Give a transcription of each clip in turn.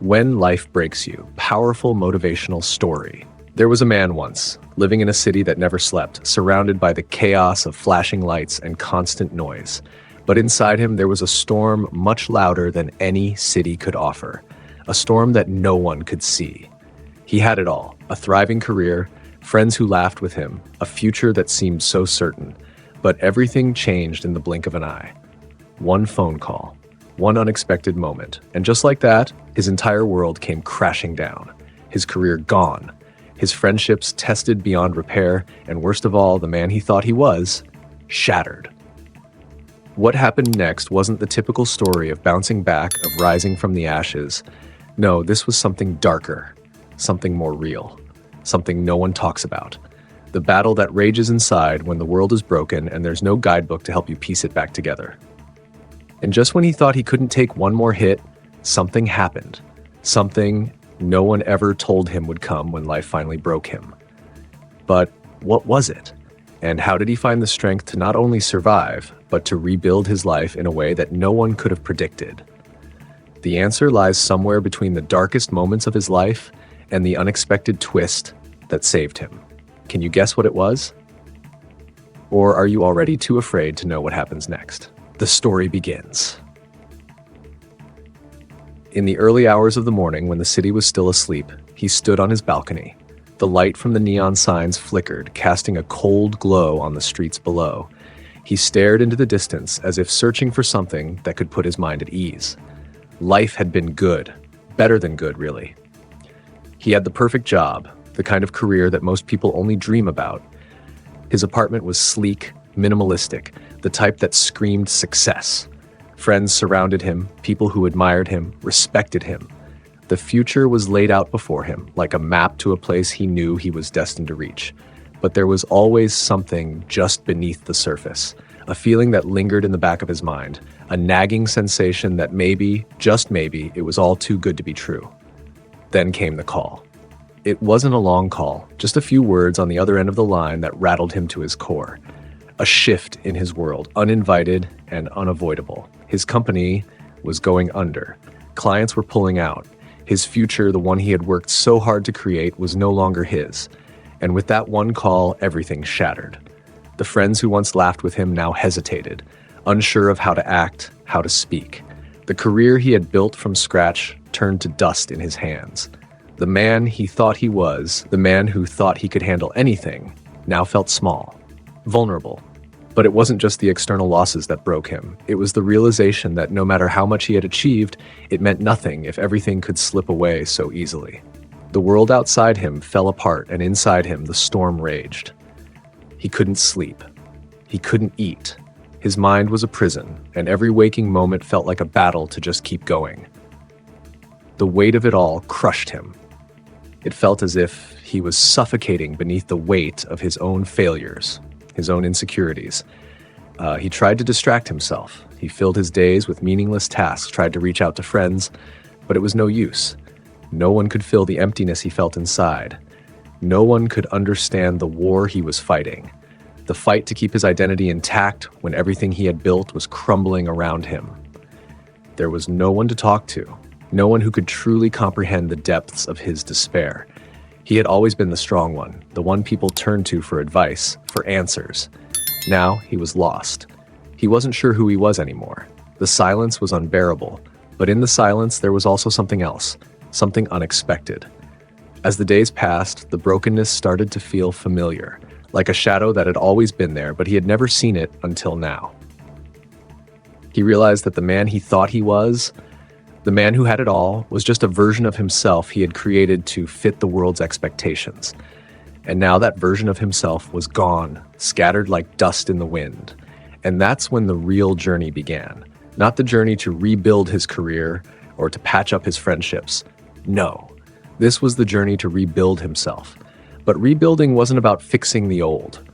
When Life Breaks You, powerful motivational story. There was a man once, living in a city that never slept, surrounded by the chaos of flashing lights and constant noise. But inside him there was a storm much louder than any city could offer, a storm that no one could see. He had it all, a thriving career, friends who laughed with him, a future that seemed so certain. But everything changed in the blink of an eye. One phone call, one unexpected moment, and just like that, his entire world came crashing down. His career gone, his friendships tested beyond repair, and worst of all, the man he thought he was, shattered. What happened next wasn't the typical story of bouncing back, of rising from the ashes. No, this was something darker, something more real, something no one talks about. The battle that rages inside when the world is broken and there's no guidebook to help you piece it back together. And just when he thought he couldn't take one more hit, something happened. Something no one ever told him would come when life finally broke him. But what was it? And how did he find the strength to not only survive, but to rebuild his life in a way that no one could have predicted? The answer lies somewhere between the darkest moments of his life and the unexpected twist that saved him. Can you guess what it was? Or are you already too afraid to know what happens next? The story begins. In the early hours of the morning, when the city was still asleep, he stood on his balcony. The light from the neon signs flickered, casting a cold glow on the streets below. He stared into the distance as if searching for something that could put his mind at ease. Life had been good, better than good, really. He had the perfect job, the kind of career that most people only dream about. His apartment was sleek, minimalistic, the type that screamed success. Friends surrounded him, people who admired him, respected him. The future was laid out before him, like a map to a place he knew he was destined to reach. But there was always something just beneath the surface, a feeling that lingered in the back of his mind, a nagging sensation that maybe, just maybe, it was all too good to be true. Then came the call. It wasn't a long call, just a few words on the other end of the line that rattled him to his core. A shift in his world, uninvited and unavoidable. His company was going under. Clients were pulling out. His future, the one he had worked so hard to create, was no longer his. And with that one call, everything shattered. The friends who once laughed with him now hesitated, unsure of how to act, how to speak. The career he had built from scratch turned to dust in his hands. The man he thought he was, the man who thought he could handle anything, now felt small, vulnerable. But it wasn't just the external losses that broke him. It was the realization that no matter how much he had achieved, it meant nothing if everything could slip away so easily. The world outside him fell apart, and inside him the storm raged. He couldn't sleep. He couldn't eat. His mind was a prison, and every waking moment felt like a battle to just keep going. The weight of it all crushed him. It felt as if he was suffocating beneath the weight of his own failures, his own insecurities. He tried to distract himself. He filled his days with meaningless tasks, tried to reach out to friends, but it was no use. No one could fill the emptiness he felt inside. No one could understand the war he was fighting, the fight to keep his identity intact when everything he had built was crumbling around him. There was no one to talk to, no one who could truly comprehend the depths of his despair. He had always been the strong one, the one people turned to for advice, for answers. Now he was lost. He wasn't sure who he was anymore. The silence was unbearable, but in the silence there was also something else, something unexpected. As the days passed, the brokenness started to feel familiar, like a shadow that had always been there, but he had never seen it until now. He realized that the man he thought he was, the man who had it all, was just a version of himself he had created to fit the world's expectations. And now that version of himself was gone, scattered like dust in the wind. And that's when the real journey began. Not the journey to rebuild his career or to patch up his friendships. No, this was the journey to rebuild himself. But rebuilding wasn't about fixing the old.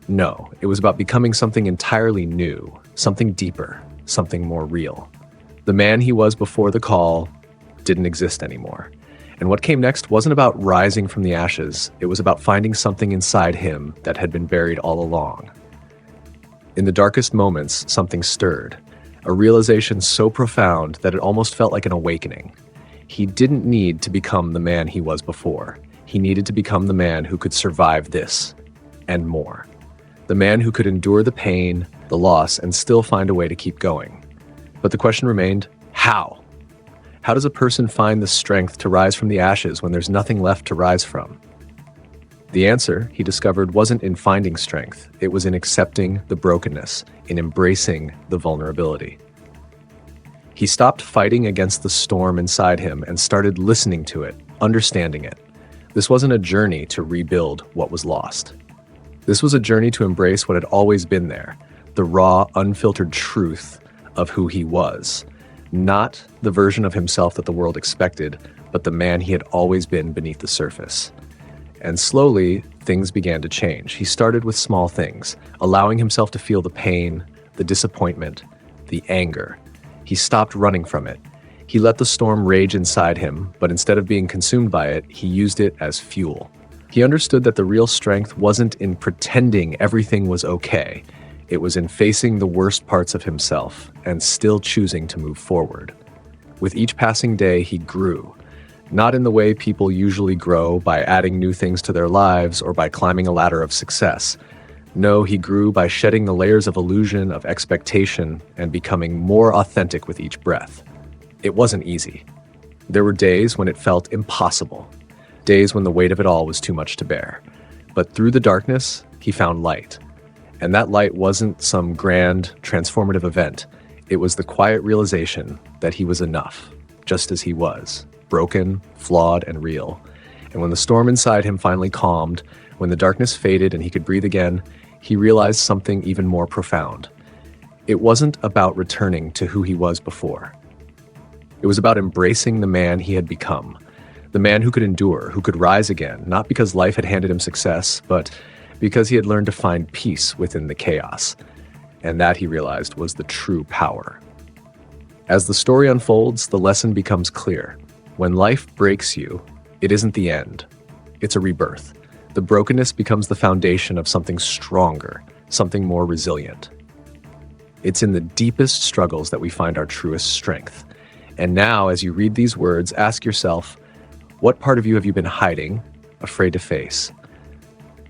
No, it was about becoming something entirely new, something deeper, something more real. The man he was before the call didn't exist anymore. And what came next wasn't about rising from the ashes. It was about finding something inside him that had been buried all along. In the darkest moments, something stirred, a realization so profound that it almost felt like an awakening. He didn't need to become the man he was before. He needed to become the man who could survive this and more. The man who could endure the pain, the loss, and still find a way to keep going. But the question remained, how? How does a person find the strength to rise from the ashes when there's nothing left to rise from? The answer, he discovered, wasn't in finding strength. It was in accepting the brokenness, in embracing the vulnerability. He stopped fighting against the storm inside him and started listening to it, understanding it. This wasn't a journey to rebuild what was lost. This was a journey to embrace what had always been there, the raw, unfiltered truth of who he was. Not the version of himself that the world expected, but the man he had always been beneath the surface. And slowly, things began to change. He started with small things, allowing himself to feel the pain, the disappointment, the anger. He stopped running from it. He let the storm rage inside him, but instead of being consumed by it, he used it as fuel. He understood that the real strength wasn't in pretending everything was okay. It was in facing the worst parts of himself and still choosing to move forward. With each passing day, he grew. Not in the way people usually grow, by adding new things to their lives or by climbing a ladder of success. No, he grew by shedding the layers of illusion, of expectation, and becoming more authentic with each breath. It wasn't easy. There were days when it felt impossible, days when the weight of it all was too much to bear. But through the darkness, he found light. And that light wasn't some grand, transformative event. It was the quiet realization that he was enough, just as he was. Broken, flawed, and real. And when the storm inside him finally calmed, when the darkness faded and he could breathe again, he realized something even more profound. It wasn't about returning to who he was before. It was about embracing the man he had become, the man who could endure, who could rise again, not because life had handed him success, but because he had learned to find peace within the chaos. And that, he realized, was the true power. As the story unfolds, the lesson becomes clear. When life breaks you, it isn't the end. It's a rebirth. The brokenness becomes the foundation of something stronger, something more resilient. It's in the deepest struggles that we find our truest strength. And now, as you read these words, ask yourself, what part of you have you been hiding, afraid to face?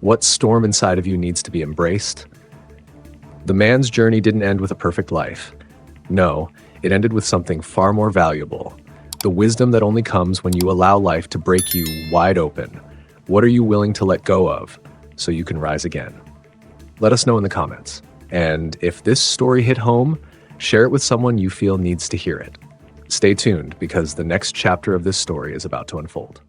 What storm inside of you needs to be embraced? The man's journey didn't end with a perfect life. No, it ended with something far more valuable. The wisdom that only comes when you allow life to break you wide open. What are you willing to let go of so you can rise again? Let us know in the comments. And if this story hit home, share it with someone you feel needs to hear it. Stay tuned, because the next chapter of this story is about to unfold.